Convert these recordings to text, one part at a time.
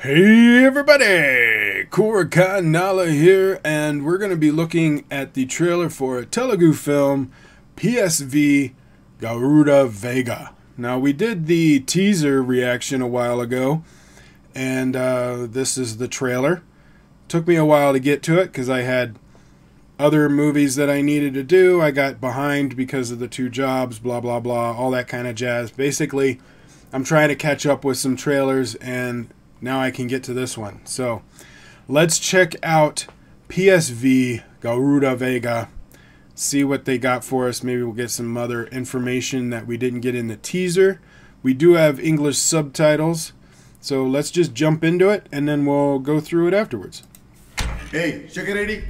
Hey everybody! Koricon Nala here, and we're going to be looking at the trailer for a Telugu film, PSV Garuda Vega. Now, we did the teaser reaction a while ago, and this is the trailer. Took me a while to get to it because I had other movies that I needed to do. I got behind because of the 2 jobs, blah, blah, blah, all that kind of jazz. Basically, I'm trying to catch up with some trailers, and now I can get to this one. So let's check out PSV Garuda Vega, see what they got for us. Maybe we'll get some other information that we didn't get in the teaser. We do have English subtitles, so let's just jump into it and then we'll go through it afterwards. Hey, check it ready.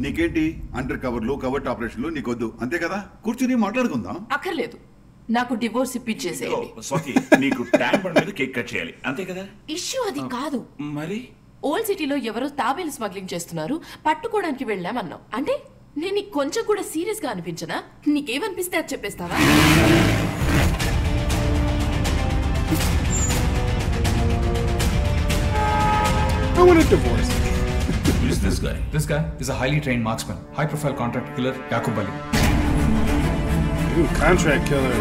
నీకేంటి under కవర్లు కవర్ట్ ఆపరేషన్లు నీకొద్దు అంతే కదా కూర్చుని మాట్లాడుకుందాం అక్కర్లేదు నాకు divorce ఇప్పించేసేయండి Swathi నీకు ట్యాంక్ బండ్ మీద కేక్ కట్ చేయాలి అంతే కదా ఇష్యూ అది కాదు మరి ఓల్డ్ సిటీలో ఎవరో తాబేలు స్మగ్లింగ్ చేస్తున్నారు పట్టుకోవడానికి వెళ్ళామన్నావు అంటే నేను నీకు కొంచెం కూడా సీరియస్ గా అనిపించనా నీకేమనిపిస్తే అది చెప్పేస్తావా I want a divorce. Who is this guy? This guy is a highly trained marksman, high-profile contract killer, Yakub Ali. Ooh, contract killer.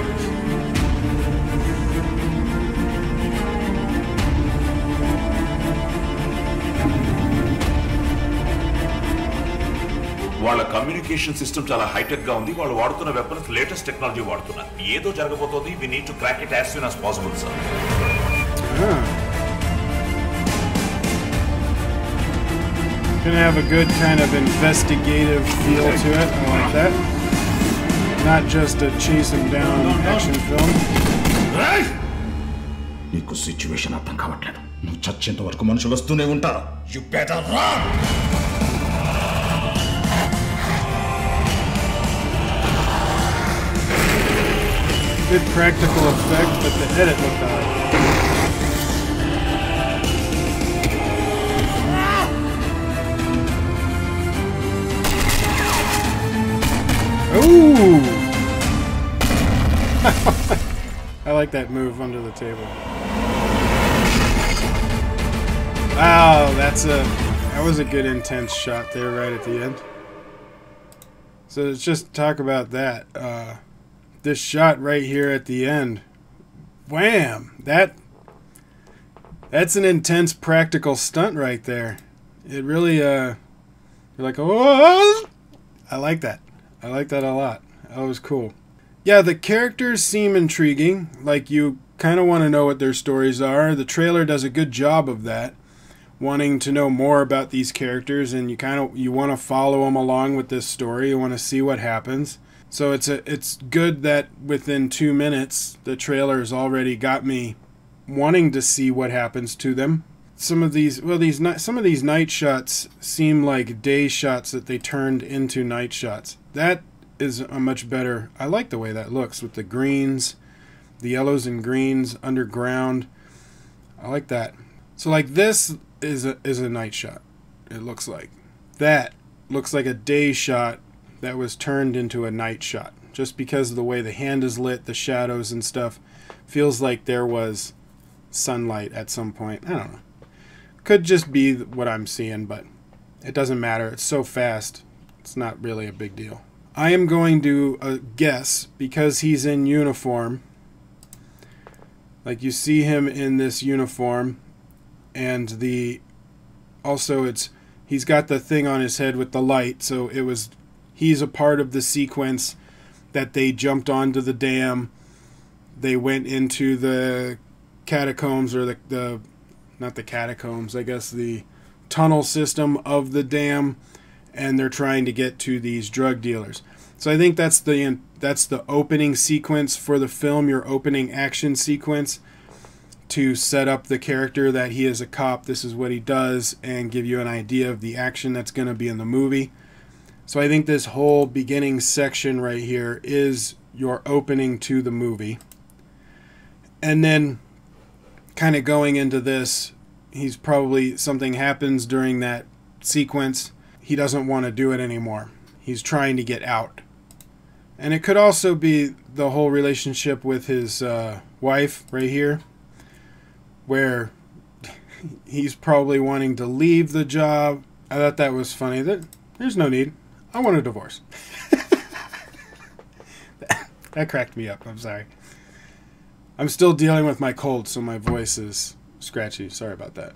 వాళ్ళ కమ్యూనికేషన్ సిస్టమ్ చాలా హైటెక్ గా ఉంది. వాళ్ళు వాడుతున్న వెపన్స్ లేటెస్ట్ టెక్నాలజీ వాడుతున్నారు. ఏదో జరగబోతోంది. We need to crack it as soon as possible, sir. Gonna have a good kind of investigative feel to it. I like that. Not just a chase him down action film. నీకు situation అర్థం కావట్లేదు. నువ్వు చచ్చేంత వరకు మనుషులు వస్తూనే ఉంటారు. You better run. Good practical effect, but the edit looked odd. Ooh! I like that move under the table. Wow, that was a good intense shot there right at the end. So let's just talk about that. This shot right here at the end. Wham! That's an intense practical stunt right there. It really you're like, oh! I like that. I like that a lot. That was cool. Yeah, the characters seem intriguing. Like, you kind of want to know what their stories are. The trailer does a good job of that. Wanting to know more about these characters, and you want to follow them along with this story. You want to see what happens. So it's good that within 2 minutes, the trailer has already got me wanting to see what happens to them. Some of these night shots seem like day shots that they turned into night shots. That is a much better. I like the way that looks with the greens, the yellows and greens underground. I like that. So like this is a night shot. It looks like that looks like a day shot that was turned into a night shot. Just because of the way the hand is lit, the shadows and stuff, feels like there was sunlight at some point. I don't know. Could just be what I'm seeing, but it doesn't matter. It's so fast. It's not really a big deal. I am going to guess, because he's in uniform, like you see him in this uniform, and he's got the thing on his head with the light, so he's a part of the sequence that they jumped onto the dam. They went into the catacombs, or not the catacombs, I guess the tunnel system of the dam, and they're trying to get to these drug dealers. So I think that's the opening sequence for the film, your opening action sequence, to set up the character that he is a cop, this is what he does, and give you an idea of the action that's going to be in the movie. So I think this whole beginning section right here is your opening to the movie. And then kind of going into this, something happens during that sequence. He doesn't want to do it anymore. He's trying to get out. And it could also be the whole relationship with his wife right here, where he's probably wanting to leave the job. I thought that was funny. There's no need. I want a divorce. That cracked me up. I'm sorry. I'm still dealing with my cold, so my voice is scratchy. Sorry about that.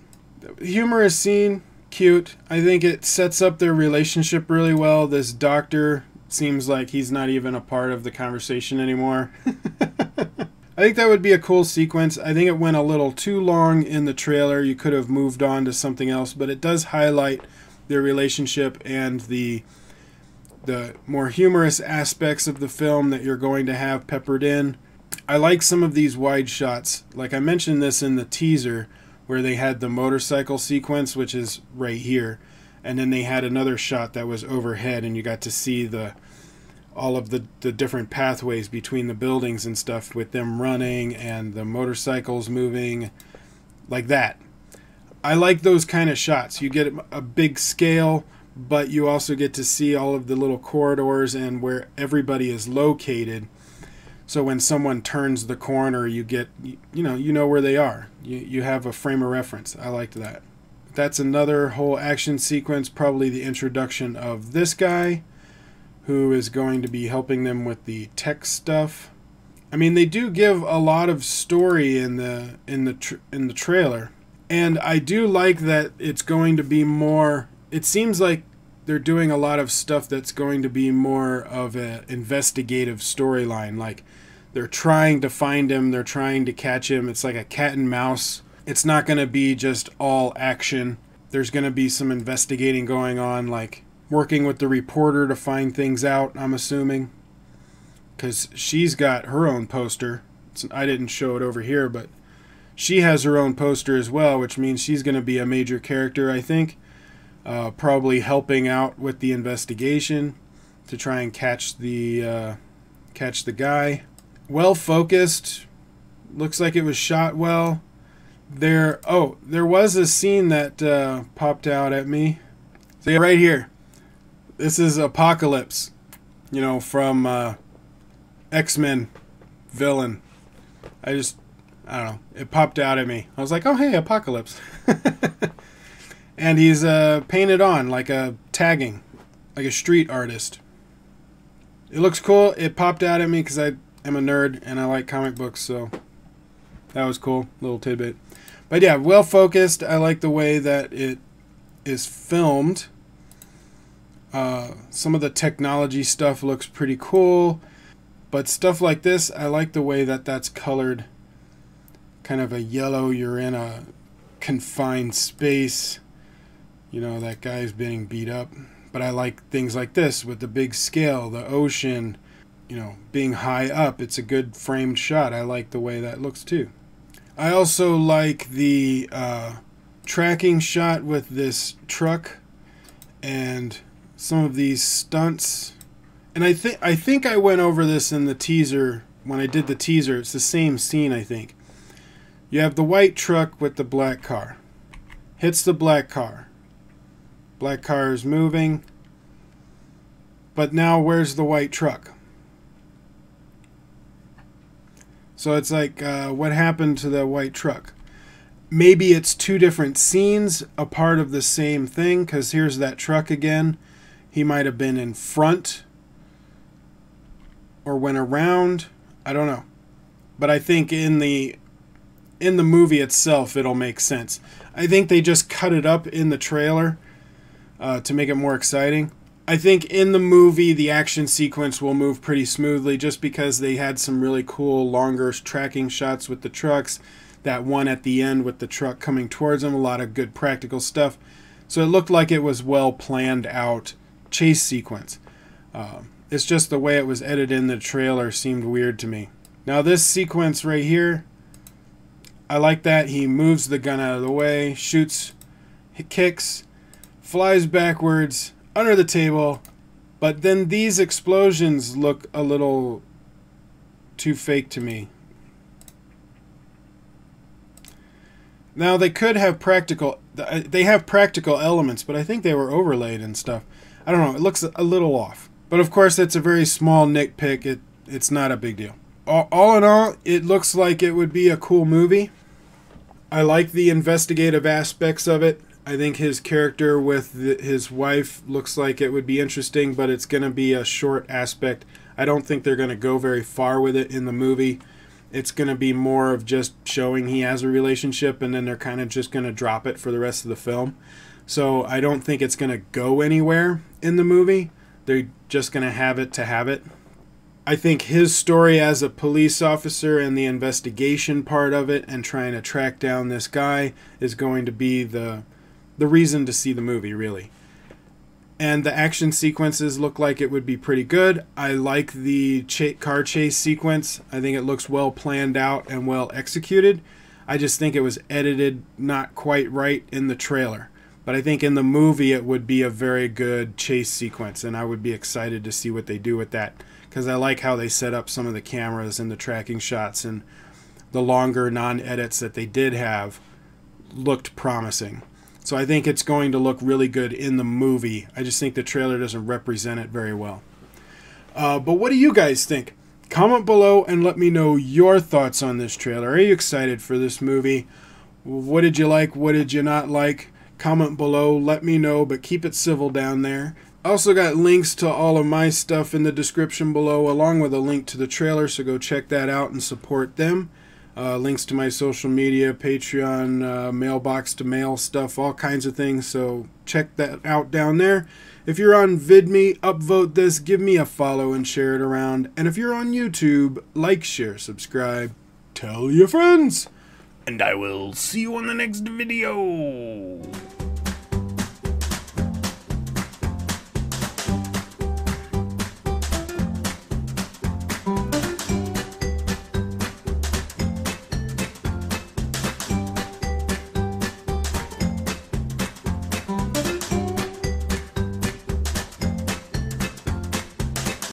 Humorous scene. Cute. I think it sets up their relationship really well. This doctor seems like he's not even a part of the conversation anymore. I think that would be a cool sequence. I think it went a little too long in the trailer. You could have moved on to something else, but it does highlight their relationship and the more humorous aspects of the film that you're going to have peppered in. I like some of these wide shots. Like I mentioned this in the teaser, where they had the motorcycle sequence, which is right here, and then they had another shot that was overhead, and you got to see all of the different pathways between the buildings and stuff, with them running and the motorcycles moving like that. I like those kind of shots. You get a big scale, but you also get to see all of the little corridors and where everybody is located. So when someone turns the corner, you get, you know where they are. You have a frame of reference. I liked that. That's another whole action sequence, probably the introduction of this guy, who is going to be helping them with the tech stuff. I mean, they do give a lot of story in the trailer, and I do like that it's going to be more. It seems like they're doing a lot of stuff that's going to be more of an investigative storyline. Like they're trying to find him, they're trying to catch him. It's like a cat and mouse. It's not going to be just all action. There's going to be some investigating going on, like working with the reporter to find things out, I'm assuming. Because she's got her own poster. I didn't show it over here, but she has her own poster as well, which means she's going to be a major character, I think. Probably helping out with the investigation to try and catch the guy. Well focused. Looks like it was shot well. There was a scene that popped out at me. So yeah, right here. This is Apocalypse, from X-Men villain. I don't know. It popped out at me. I was like, oh, hey, Apocalypse. And he's painted on like a tagging, like a street artist. It looks cool. It popped out at me because I am a nerd and I like comic books, so that was cool. Little tidbit. But yeah, well focused. I like the way that it is filmed. Some of the technology stuff looks pretty cool. But stuff like this, I like the way that that's colored. Kind of a yellow, you're in a confined space. That guy's being beat up. But I like things like this with the big scale, the ocean, being high up. It's a good framed shot. I like the way that looks too. I also like the tracking shot with this truck and some of these stunts. And I think I went over this in the teaser. When I did the teaser, it's the same scene, I think. You have the white truck with the black car. Hits the black car. Black car is moving. But now where's the white truck? So it's like, what happened to the white truck? Maybe it's two different scenes, a part of the same thing, because here's that truck again. He might have been in front or went around. I don't know. But I think in the movie itself, it'll make sense. I think they just cut it up in the trailer to make it more exciting. I think in the movie, the action sequence will move pretty smoothly just because they had some really cool, longer tracking shots with the trucks. That one at the end with the truck coming towards them, a lot of good practical stuff. So it looked like it was well planned out chase sequence. It's just the way it was edited in the trailer seemed weird to me. Now this sequence right here, I like that. He moves the gun out of the way, shoots, kicks, flies backwards, under the table, but then these explosions look a little too fake to me. Now they could have they have practical elements, but I think they were overlaid and stuff. I don't know, it looks a little off. But of course, that's a very small nitpick. It's not a big deal. All in all, it looks like it would be a cool movie. I like the investigative aspects of it. I think his character with his wife looks like it would be interesting, but it's going to be a short aspect. I don't think they're going to go very far with it in the movie. It's going to be more of just showing he has a relationship, and then they're kind of just going to drop it for the rest of the film. So I don't think it's going to go anywhere in the movie. They're just going to have it. I think his story as a police officer and the investigation part of it and trying to track down this guy is going to be the reason to see the movie, really. And the action sequences look like it would be pretty good. I like the car chase sequence. I think it looks well planned out and well executed. I just think it was edited not quite right in the trailer. But I think in the movie it would be a very good chase sequence, and I would be excited to see what they do with that, because I like how they set up some of the cameras and the tracking shots, and the longer non-edits that they did have looked promising. So I think it's going to look really good in the movie. I just think the trailer doesn't represent it very well. But what do you guys think? Comment below and let me know your thoughts on this trailer. Are you excited for this movie? What did you like? What did you not like? Comment below, let me know, but keep it civil down there. I also got links to all of my stuff in the description below, along with a link to the trailer, so go check that out and support them. Links to my social media, Patreon, mailbox to mail stuff, all kinds of things, so check that out down there. If you're on VidMe, upvote this, give me a follow and share it around. And if you're on YouTube, like, share, subscribe, tell your friends. And I will see you on the next video.